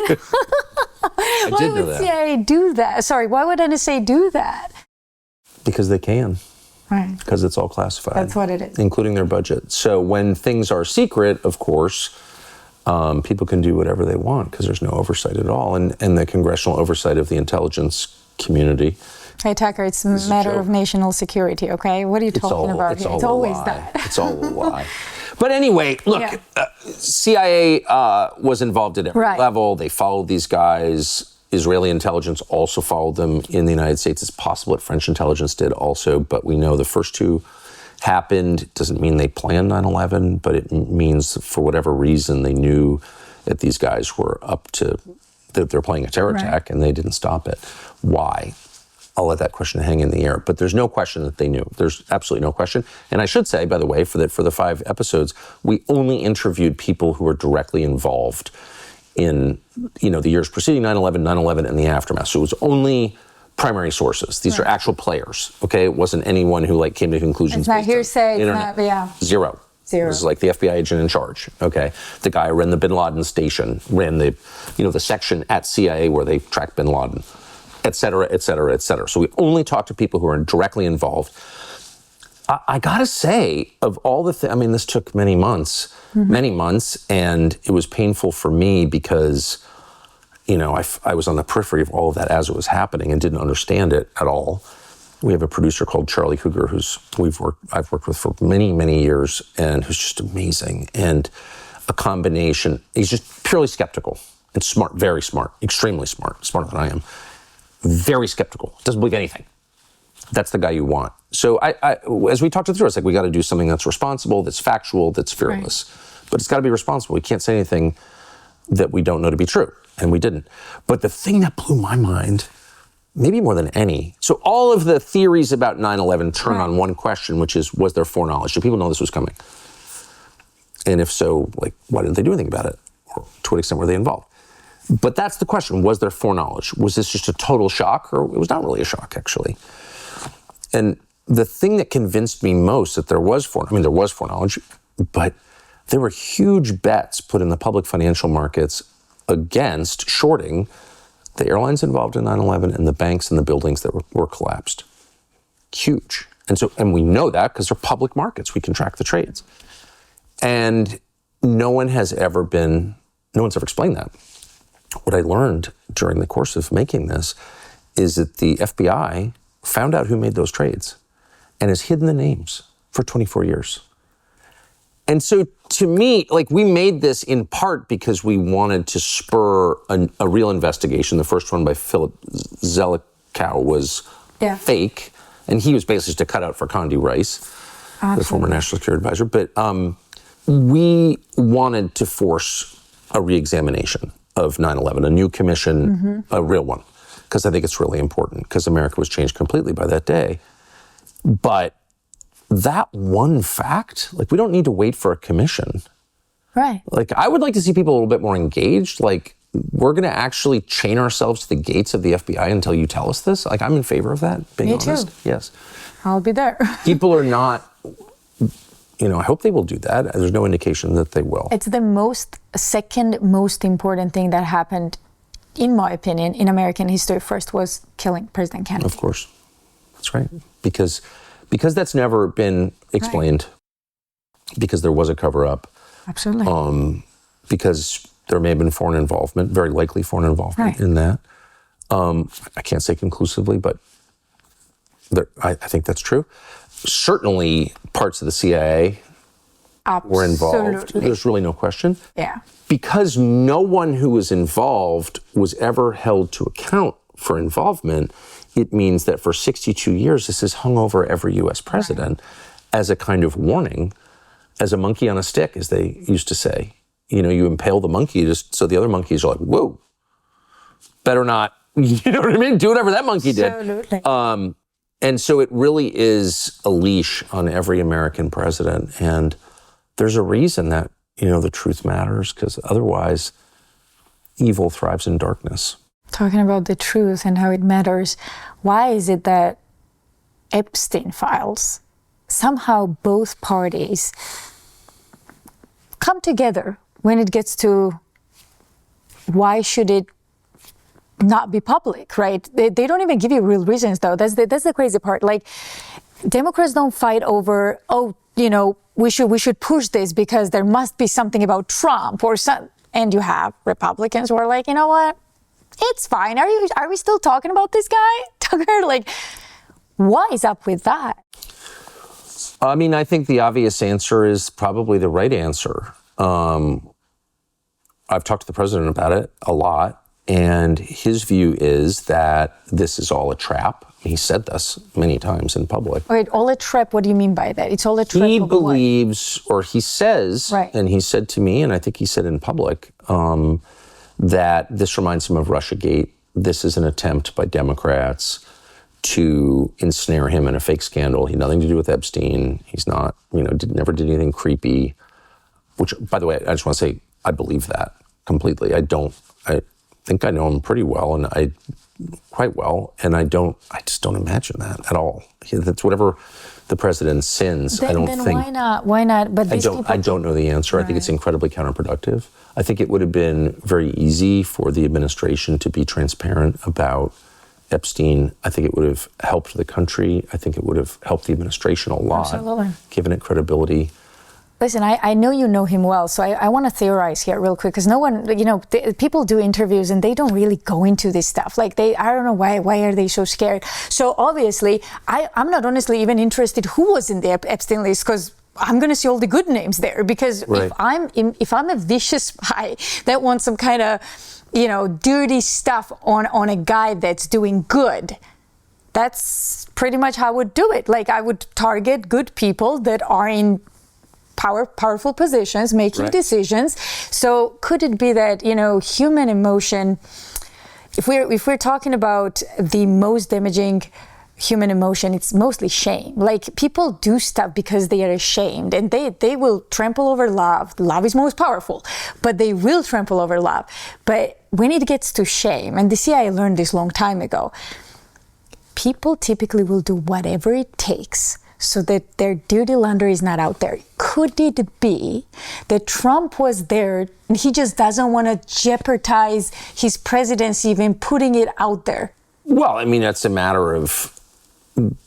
Why would CIA do that? Sorry, why would NSA do that? Because they can. Right. Because it's all classified. That's what it is. Including their budget. So when things are secret, of course, People can do whatever they want because there's no oversight at all. And the congressional oversight of the intelligence community. Hey, Tucker, it's a matter of national security, okay? What are you talking about here? It's always that. It's all a lie. But anyway, look, CIA was involved at every level. They followed these guys. Israeli intelligence also followed them in the United States. It's possible that French intelligence did also, but we know the first two happened. It doesn't mean they planned 9/11, but it means for whatever reason they knew that these guys were up to, that they're playing a terror attack and they didn't stop it. Why? I'll let that question hang in the air, but there's no question that they knew. There's absolutely no question. And I should say, by the way, for the 5 episodes, we only interviewed people who were directly involved in, the years preceding 9/11, 9/11, and the aftermath. So it was only primary sources. These are actual players, okay? It wasn't anyone who came to conclusions. It's not hearsay, it's not, Zero. This is like the FBI agent in charge, okay? The guy who ran the Bin Laden station, ran the section at CIA where they tracked Bin Laden, et cetera, et cetera, et cetera. So we only talk to people who are directly involved. I gotta say, of all the things, this took many months, and it was painful for me because, I was on the periphery of all of that as it was happening and didn't understand it at all. We have a producer called Charlie Cougar I've worked with for many, many years, and who's just amazing. And a combination, he's just purely skeptical and smart, very smart, extremely smart, smarter than I am. Very skeptical, doesn't believe anything. That's the guy you want. So as we talked it through, it's like we got to do something that's responsible, that's factual, that's fearless. But it's got to be responsible. We can't say anything that we don't know to be true, and we didn't. But the thing that blew my mind, maybe more than any, so all of the theories about 9/11 turn on one question, which is, was there foreknowledge? Do people know this was coming? And if so, why didn't they do anything about it? Or to what extent were they involved? But that's the question. Was there foreknowledge? Was this just a total shock? Or it was not really a shock, actually. And the thing that convinced me most that there was foreknowledge, but there were huge bets put in the public financial markets against shorting the airlines involved in 9/11 and the banks and the buildings that were collapsed. Huge. And we know that because they're public markets. We can track the trades. And no one's ever explained that. What I learned during the course of making this is that the FBI found out who made those trades and has hidden the names for 24 years. And so to me, we made this in part because we wanted to spur a real investigation. The first one by Philip Zelikow was fake, and he was basically just a cutout for Condi Rice, the former National Security Advisor. But we wanted to force a reexamination of 9/11, a new commission, a real one, because I think it's really important, because America was changed completely by that day. But that one fact, we don't need to wait for a commission. Right. I would like to see people a little bit more engaged. We're going to actually chain ourselves to the gates of the FBI until you tell us this. I'm in favor of that, being honest. Me too. Yes. I'll be there. People are not, I hope they will do that. There's no indication that they will. It's the second most important thing that happened, in my opinion, in American history. First was killing President Kennedy. Of course. That's right. Because that's never been explained. Because there was a cover-up. Absolutely. Because there may have been foreign involvement, very likely foreign involvement in that. I can't say conclusively, but I think that's true. Certainly parts of the CIA were involved. There's really no question. Yeah. Because no one who was involved was ever held to account for involvement, it means that for 62 years, this has hung over every U.S. president as a kind of warning, as a monkey on a stick, as they used to say. You impale the monkey just so the other monkeys are like, whoa, better not, you know what I mean? Do whatever that monkey did. Absolutely. And so it really is a leash on every American president. And there's a reason that, the truth matters, because otherwise evil thrives in darkness. Talking about the truth and how it matters, why is it that Epstein files, somehow both parties come together when it gets to why should it not be public, right? They don't even give you real reasons, though. That's the crazy part. Democrats don't fight over, we should push this because there must be something about Trump or some. And you have Republicans who are like, you know what? It's fine. Are we still talking about this guy, Tucker? Like, what is up with that? I mean, I think the obvious answer is probably the right answer. I've talked to the president about it a lot, and his view is that this is all a trap. He said this many times in public. Wait, all a trap? What do you mean by that? It's all a trap. He believes, or he says, right. And he said to me, and I think he said in public, that this reminds him of Russiagate. This is an attempt by Democrats to ensnare him in a fake scandal. He had nothing to do with Epstein. He's not, never did anything creepy. Which, by the way, I just want to say, I believe that completely. I think I know him pretty well, and quite well, and I just don't imagine that at all. That's whatever the president sins. Then why not? Why not? But I don't know the answer. Right. I think it's incredibly counterproductive. I think it would have been very easy for the administration to be transparent about Epstein. I think it would have helped the country. I think it would have helped the administration a lot, absolutely, given it credibility. Listen, I know you know him well, so I want to theorize here real quick, because no one, people do interviews and they don't really go into this stuff. Like I don't know why are they so scared? So obviously, I'm not honestly even interested who was in the Epstein list, because I'm going to see all the good names there. Because right. if I'm a vicious spy that wants some kind of, dirty stuff on a guy that's doing good, that's pretty much how I would do it. Like I would target good people that are in powerful positions, making right. decisions. So could it be that, human emotion, if we're talking about the most damaging human emotion, it's mostly shame. Like people do stuff because they are ashamed, and they will trample over love. Love is most powerful, but they will trample over love. But when it gets to shame, and the CIA learned this long time ago, people typically will do whatever it takes so that their dirty laundry is not out there. Could it be that Trump was there and he just doesn't want to jeopardize his presidency even putting it out there? Well, I mean, that's a matter of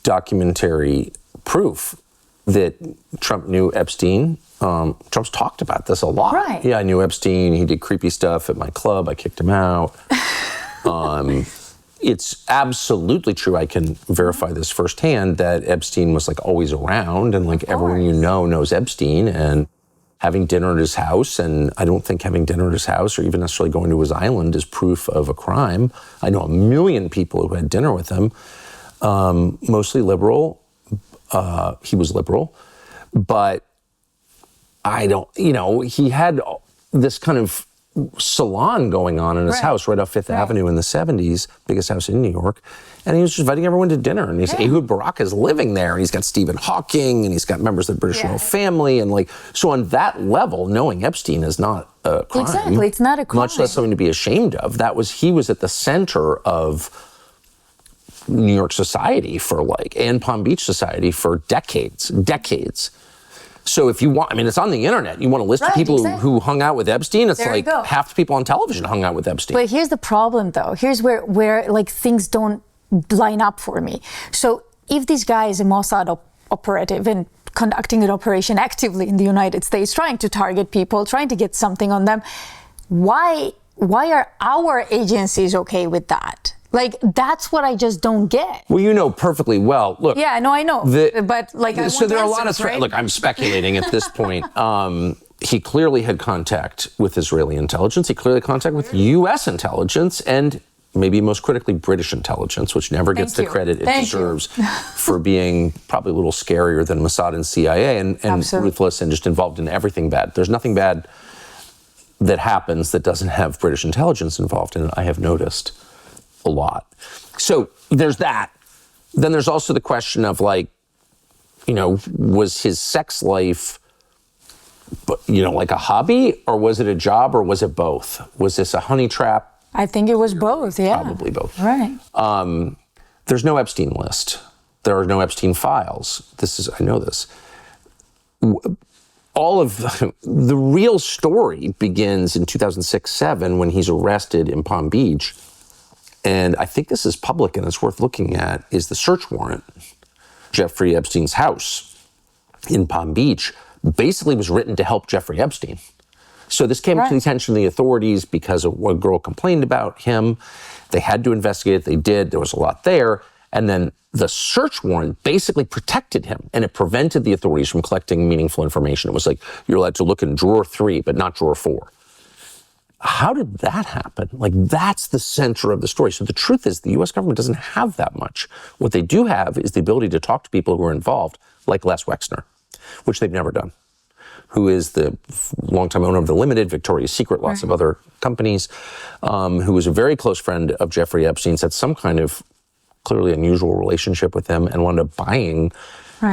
documentary proof that Trump knew Epstein. Trump's talked about this a lot. Right. Yeah, I knew Epstein. He did creepy stuff at my club. I kicked him out. It's absolutely true. I can verify this firsthand that Epstein was always around, and everyone knows Epstein, and having dinner at his house. And I don't think having dinner at his house or even necessarily going to his island is proof of a crime. I know a million people who had dinner with him, mostly liberal. He was liberal, but I don't, he had this kind of salon going on in his right. house right off Fifth right. Avenue in the 70s, biggest house in New York. And he was just inviting everyone to dinner. And Ehud Barak is living there. And he's got Stephen Hawking, and he's got members of the British royal family. And so on that level, knowing Epstein is not a crime. Exactly, it's not a crime. Much less something to be ashamed of. He was at the center of New York society and Palm Beach society for decades. So if you want, it's on the internet. You want a list of people who hung out with Epstein. It's half the people on television hung out with Epstein. But here's the problem, though. Here's where things don't line up for me. So if this guy is a Mossad operative and conducting an operation actively in the United States, trying to target people, trying to get something on them, why are our agencies okay with that? That's what I just don't get. Well, you know perfectly well. Look. Yeah, no, I know. But I so there are a lot of right? Look, I'm speculating at this point. He clearly had contact with Israeli intelligence. He clearly had contact with U.S. intelligence, and maybe most critically, British intelligence, which never gets the credit it deserves for being probably a little scarier than Mossad and CIA, and ruthless and just involved in everything bad. There's nothing bad that happens that doesn't have British intelligence involved in it, I have noticed a lot. So there's that. Then there's also the question of was his sex life, like a hobby, or was it a job, or was it both? Was this a honey trap? I think it was both, yeah. Probably both. Right. There's no Epstein list. There are no Epstein files. I know this. All of the real story begins in 2006-07 when he's arrested in Palm Beach. And I think this is public and it's worth looking at, is the search warrant, Jeffrey Epstein's house. in Palm Beach basically was written to help Jeffrey Epstein. So this came to the attention of the authorities because a girl complained about him. They had to investigate it. They did. There was a lot there. And then the search warrant basically protected him, and it prevented the authorities from collecting meaningful information. It was like, you're allowed to look in drawer 3, but not drawer 4. How did that happen? Like, that's the center of the story. So the truth is the U.S. government doesn't have that much. What they do have is the ability to talk to people who are involved, like Les Wexner, which they've never done, who is the longtime owner of The Limited, Victoria's Secret, lots of other companies, who was a very close friend of Jeffrey Epstein's, had some kind of clearly unusual relationship with him, and wound up buying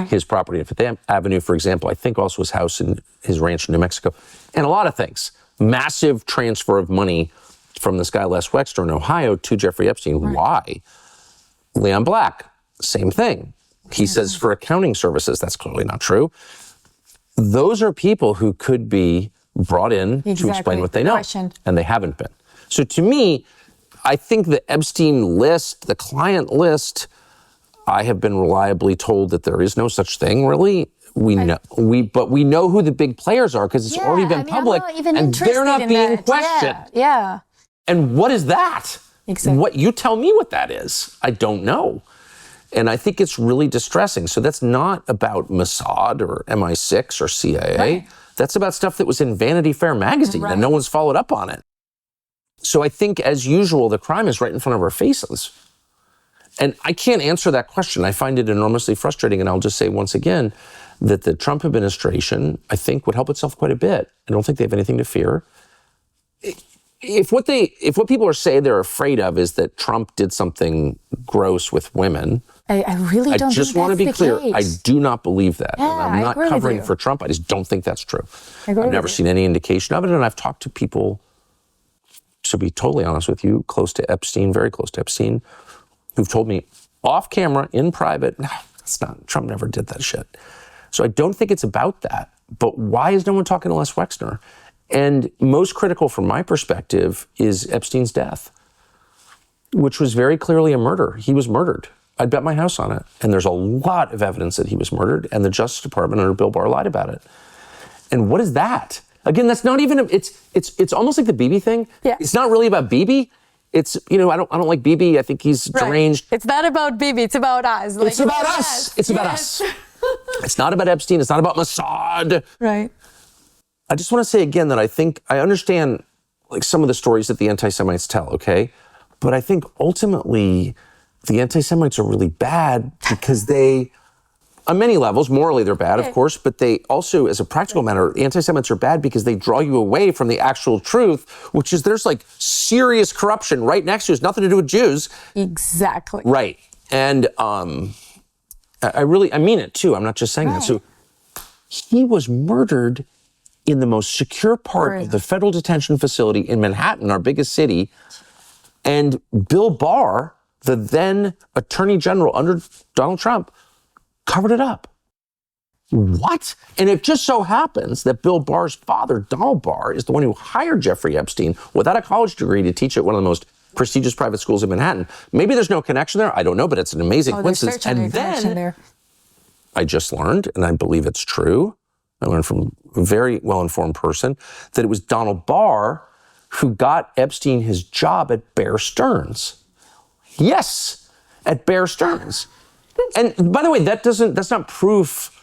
his property at Fifth Avenue, for example. I think also his house and his ranch in New Mexico, and a lot of things. Massive transfer of money from this guy, Les Wexner, in Ohio to Jeffrey Epstein. Why? Leon Black, same thing. He says for accounting services. That's clearly not true. Those are people who could be brought in to explain what they know, and they haven't been. So to me, I think the Epstein list, the client list, I have been reliably told that there is no such thing, really. We know who the big players are because it's already been public, and they're not being questioned. Yeah. And what is that? Exactly. What you tell me what that is? I don't know. And I think it's really distressing. So that's not about Mossad or MI6 or CIA. That's about stuff that was in Vanity Fair magazine and no one's followed up on it. So I think, as usual, the crime is right in front of our faces. And I can't answer that question. I find it enormously frustrating. And I'll just say once again that the Trump administration, I think, would help itself quite a bit. I don't think they have anything to fear. If what people are saying they're afraid of is that Trump did something gross with women, I really don't. I just want to be clear. I do not believe that. Yeah, and I'm not covering for Trump. I just don't think that's true. I've never seen any indication of it, and I've talked to people, to be totally honest with you, close to Epstein, very close to Epstein, who've told me off camera, in private, no, it's not. Trump never did that shit. So I don't think it's about that. But why is no one talking to Les Wexner? And most critical from my perspective is Epstein's death, which was very clearly a murder. He was murdered. I'd bet my house on it. And there's a lot of evidence that he was murdered, and the Justice Department under Bill Barr lied about it. And what is that? Again, that's not even, it's almost like the Bibi thing. Yeah. It's not really about Bibi. It's, I don't like Bibi. I think he's deranged. It's not about Bibi. It's about us. Like, it's about us. It's about us. It's not about Epstein. It's not about Mossad. Right. I just want to say again that I think I understand like some of the stories that the anti-Semites tell, okay? But I think ultimately the anti-Semites are really bad because they, on many levels, morally they're bad, of course, but they also, as a practical matter, the anti-Semites are bad because they draw you away from the actual truth, which is there's like serious corruption right next to us, nothing to do with Jews. Exactly. Right. And I mean it too. I'm not just saying that. So he was murdered in the most secure part of the federal detention facility in Manhattan, our biggest city. And Bill Barr, the then Attorney General under Donald Trump, covered it up. What? And it just so happens that Bill Barr's father, Donald Barr, is the one who hired Jeffrey Epstein without a college degree to teach at one of the most prestigious private schools in Manhattan. Maybe there's no connection there. I don't know, but it's an amazing coincidence. And then I just learned, and I believe it's true, I learned from a very well-informed person, that it was Donald Barr who got Epstein his job at Bear Stearns. Yes, at Bear Stearns. And by the way, that's not proof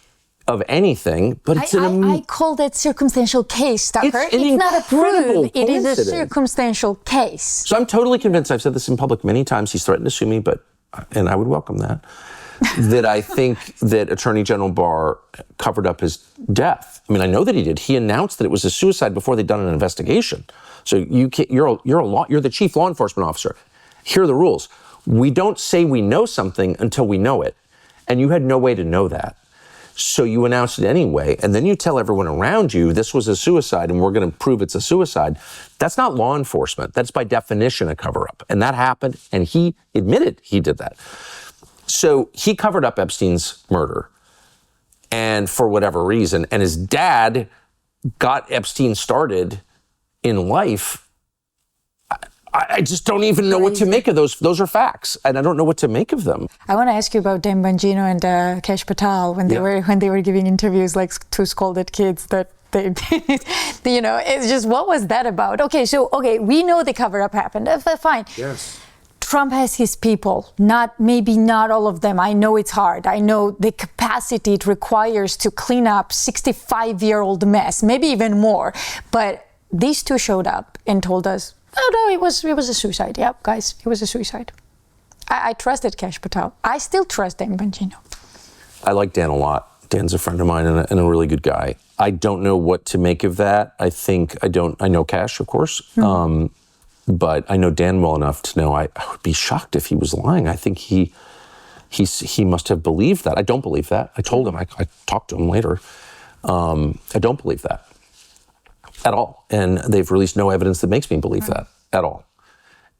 of anything, but it's I call that circumstantial case, Tucker. It's not a proof. It is a circumstantial case. So I'm totally convinced, I've said this in public many times, he's threatened to sue me, and I would welcome that, that I think that Attorney General Barr covered up his death. I mean, I know that he did. He announced that it was a suicide before they'd done an investigation. So you're the chief law enforcement officer. Here are the rules. We don't say we know something until we know it. And you had no way to know that. So you announce it anyway, and then you tell everyone around you this was a suicide and we're going to prove it's a suicide. That's not law enforcement. That's by definition a cover-up. And that happened, and he admitted he did that. So he covered up Epstein's murder, and for whatever reason, and his dad got Epstein started in life. I just don't even know what to make of those. Those are facts, and I don't know what to make of them. I want to ask you about Dan Bongino and Cash Patel when they were giving interviews like two scolded kids that they, you know, it's just, what was that about? Okay, we know the cover-up happened. Fine. Yes. Trump has his people, maybe not all of them. I know it's hard. I know the capacity it requires to clean up 65-year-old mess, maybe even more. But these two showed up and told us, oh no, it was a suicide. Yeah, guys, it was a suicide. I trusted Cash Patel. I still trust Dan Bongino. I like Dan a lot. Dan's a friend of mine and a really good guy. I don't know what to make of that. I know Cash, of course. Mm-hmm. But I know Dan well enough to know I would be shocked if he was lying. I think he must have believed that. I don't believe that. I told him, I talked to him later. I don't believe that at all. And they've released no evidence that makes me believe that at all.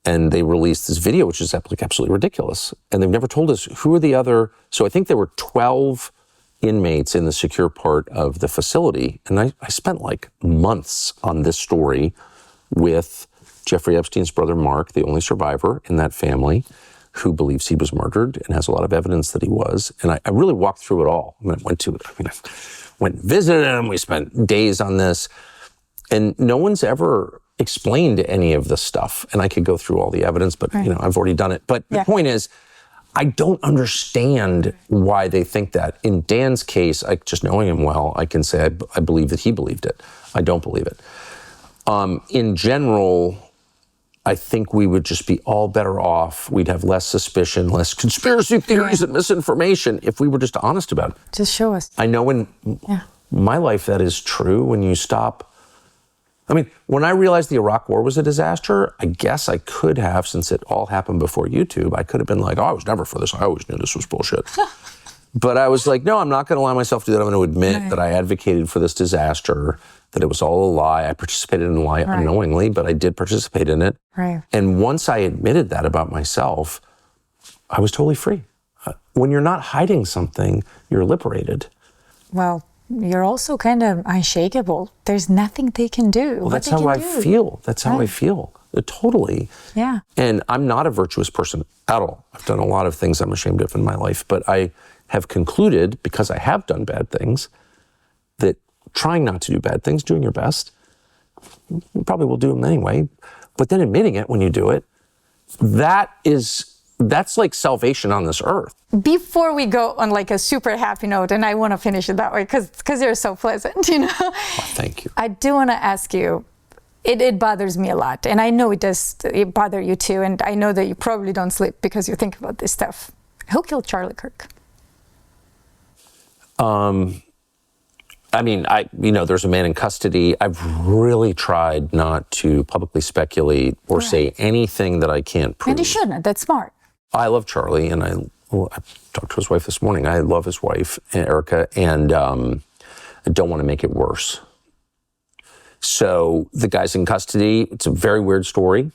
And they released this video, which is absolutely ridiculous. And they've never told us who are the other. So I think there were 12 inmates in the secure part of the facility. And I spent like months on this story with Jeffrey Epstein's brother, Mark, the only survivor in that family, who believes he was murdered and has a lot of evidence that he was. And I really walked through it all. I went and visited him. We spent days on this. And no one's ever explained any of this stuff. And I could go through all the evidence, but I've already done it. But the point is, I don't understand why they think that. In Dan's case, just knowing him well, I can say I believe that he believed it. I don't believe it. In general, I think we would just be all better off. We'd have less suspicion, less conspiracy theories and misinformation if we were just honest about it. Just show us. I know in my life that is true. When you stop, I mean, when I realized the Iraq War was a disaster, I guess I could have, since it all happened before YouTube, I could have been like, oh, I was never for this. I always knew this was bullshit. But I was like, no, I'm not going to allow myself to do that. I'm going to admit that I advocated for this disaster, that it was all a lie. I participated in the lie unknowingly, but I did participate in it. Right. And once I admitted that about myself, I was totally free. When you're not hiding something, you're liberated. Well, you're also kind of unshakable. There's nothing they can do. Well, that's how I feel. That's how I feel. Totally. Yeah. And I'm not a virtuous person at all. I've done a lot of things I'm ashamed of in my life, but I have concluded, because I have done bad things, that trying not to do bad things, doing your best, you probably will do them anyway, but then admitting it when you do it, that's like salvation on this earth. Before we go on like a super happy note, and I want to finish it that way because you're so pleasant, you know? Oh, thank you. I do want to ask you, it bothers me a lot, and I know it bother you too, and I know that you probably don't sleep because you think about this stuff. Who killed Charlie Kirk? I mean, there's a man in custody. I've really tried not to publicly speculate or say anything that I can't prove. And you shouldn't. That's smart. I love Charlie, and I talked to his wife this morning. I love his wife, Erica, and I don't want to make it worse. So the guy's in custody. It's a very weird story.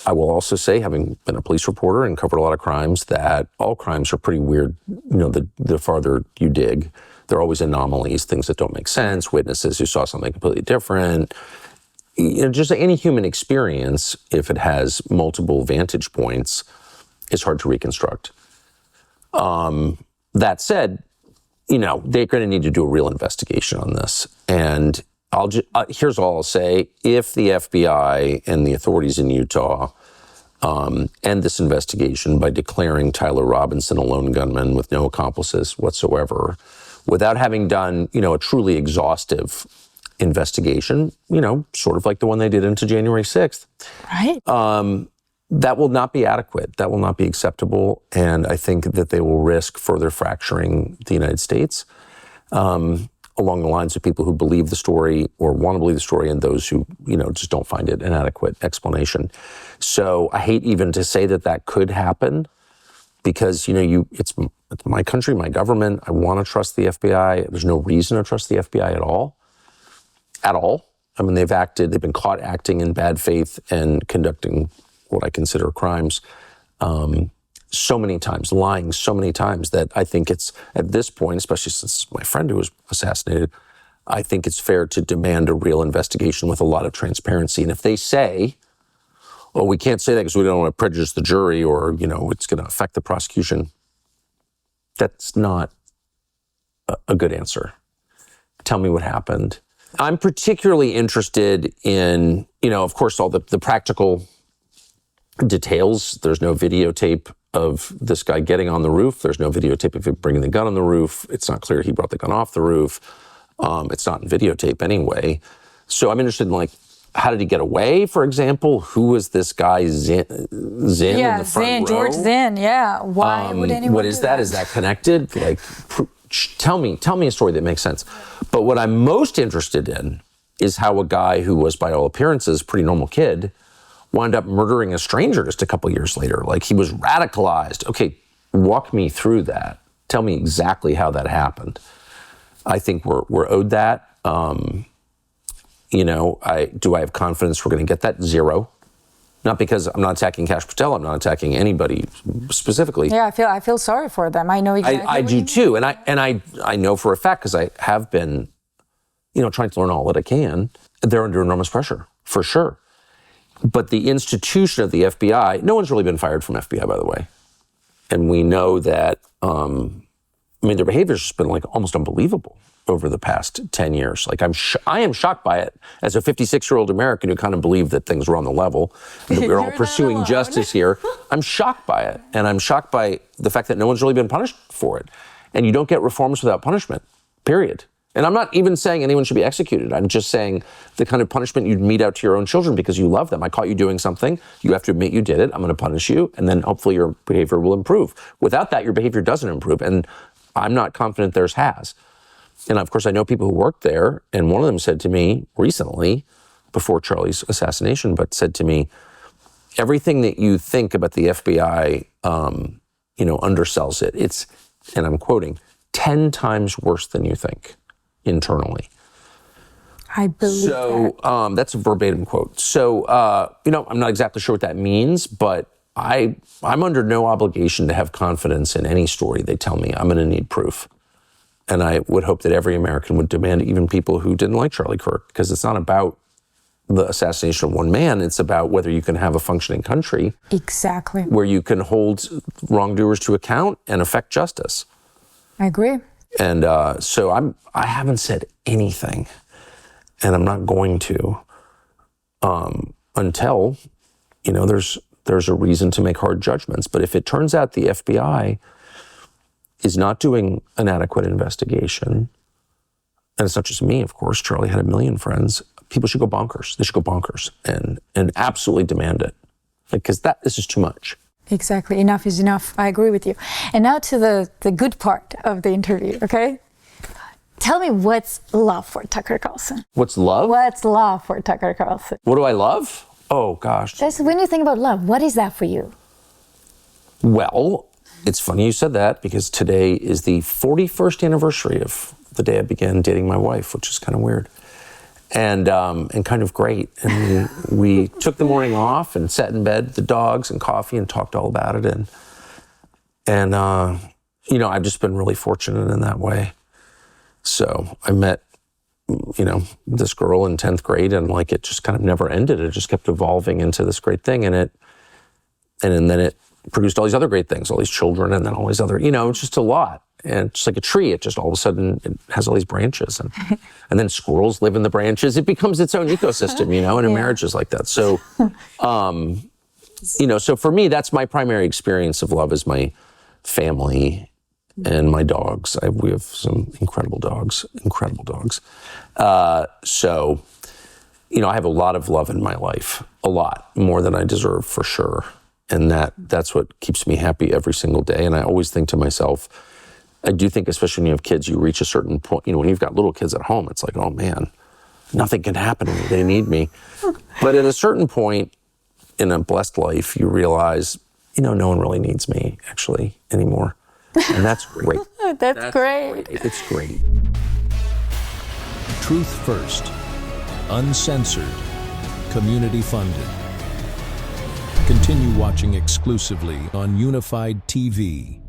I will also say, having been a police reporter and covered a lot of crimes, that all crimes are pretty weird. The farther you dig, there are always anomalies, things that don't make sense, witnesses who saw something completely different. Just any human experience, if it has multiple vantage points, is hard to reconstruct. That said, they're going to need to do a real investigation on this. And here's all I'll say. If the FBI and the authorities in Utah end this investigation by declaring Tyler Robinson a lone gunman with no accomplices whatsoever, without having done, a truly exhaustive investigation, sort of like the one they did into January 6th. Right. That will not be adequate. That will not be acceptable. And I think that they will risk further fracturing the United States along the lines of people who believe the story or want to believe the story and those who, just don't find it an adequate explanation. So I hate even to say that could happen because, it's my country, my government. I want to trust the FBI. There's no reason to trust the FBI at all. At all. I mean, they've been caught acting in bad faith and conducting what I consider crimes so many times, lying so many times, that I think it's, at this point, especially since my friend who was assassinated, I think it's fair to demand a real investigation with a lot of transparency. And if they say, well, we can't say that because we don't want to prejudice the jury or, it's going to affect the prosecution. That's not a good answer. Tell me what happened. I'm particularly interested in, of course, all the practical details. There's no videotape of this guy getting on the roof. There's no videotape of him bringing the gun on the roof. It's not clear he brought the gun off the roof. It's not in videotape anyway. So I'm interested in how did he get away, for example? Who was this guy, Zinn in the front row? George Zinn, yeah. Why would anyone What is that? Is that connected? Tell me a story that makes sense. But what I'm most interested in is how a guy who was, by all appearances, a pretty normal kid, wound up murdering a stranger just a couple years later. He was radicalized. Okay, walk me through that. Tell me exactly how that happened. I think we're owed that. Do I have confidence we're going to get that? Zero. Not because I'm not attacking Kash Patel. I'm not attacking anybody specifically. Yeah, I feel sorry for them. I know exactly. I do too, and I know for a fact because I have been, trying to learn all that I can. They're under enormous pressure for sure. But the institution of the FBI, no one's really been fired from FBI, by the way, and we know that. Their behavior's just been almost unbelievable over the past 10 years. I am shocked by it as a 56-year-old American who kind of believed that things were on the level, that we're all pursuing justice here. I'm shocked by it. And I'm shocked by the fact that no one's really been punished for it. And you don't get reforms without punishment, period. And I'm not even saying anyone should be executed. I'm just saying the kind of punishment you'd mete out to your own children because you love them. I caught you doing something. You have to admit you did it. I'm going to punish you. And then hopefully your behavior will improve. Without that, your behavior doesn't improve. And I'm not confident theirs has. And of course, I know people who worked there, and one of them said to me recently, before Charlie's assassination, but said to me, everything that you think about the FBI, undersells it. It's, and I'm quoting, 10 times worse than you think internally. I believe that. That's a verbatim quote. So, I'm not exactly sure what that means, but I'm under no obligation to have confidence in any story they tell me. I'm going to need proof. And I would hope that every American would demand, even people who didn't like Charlie Kirk, because it's not about the assassination of one man. It's about whether you can have a functioning country. Exactly. Where you can hold wrongdoers to account and affect justice. I agree. And so I haven't said anything, and I'm not going to until, there's a reason to make hard judgments. But if it turns out the FBI is not doing an adequate investigation, and it's not just me, of course, Charlie had a million friends, people should go bonkers. They should go bonkers and absolutely demand it, because this is too much. Exactly. Enough is enough. I agree with you. And now to the good part of the interview, okay? Tell me, what's love for Tucker Carlson? What's love? What's love for Tucker Carlson? What do I love? Oh, gosh. Just when you think about love, what is that for you? Well, it's funny you said that, because today is the 41st anniversary of the day I began dating my wife, which is kind of weird and kind of great. And we took the morning off and sat in bed with the dogs and coffee and talked all about it. And I've just been really fortunate in that way. So I met, this girl in 10th grade, and it just kind of never ended. It just kept evolving into this great thing. And then it produced all these other great things, all these children, and then all these other, it's just a lot. And just like a tree, it just all of a sudden it has all these branches, and then squirrels live in the branches. It becomes its own ecosystem, and a marriage is like that. So, so for me, that's my primary experience of love, is my family and my dogs. We have some incredible dogs. So, I have a lot of love in my life, a lot more than I deserve, for sure. And that's what keeps me happy every single day. And I always think to myself, I do think, especially when you have kids, you reach a certain point, when you've got little kids at home, it's like, oh man, nothing can happen to me. They need me. But at a certain point in a blessed life, you realize, no one really needs me actually anymore. And that's great. That's great. It's great. Truth first, uncensored, community funded. Continue watching exclusively on Unified TV.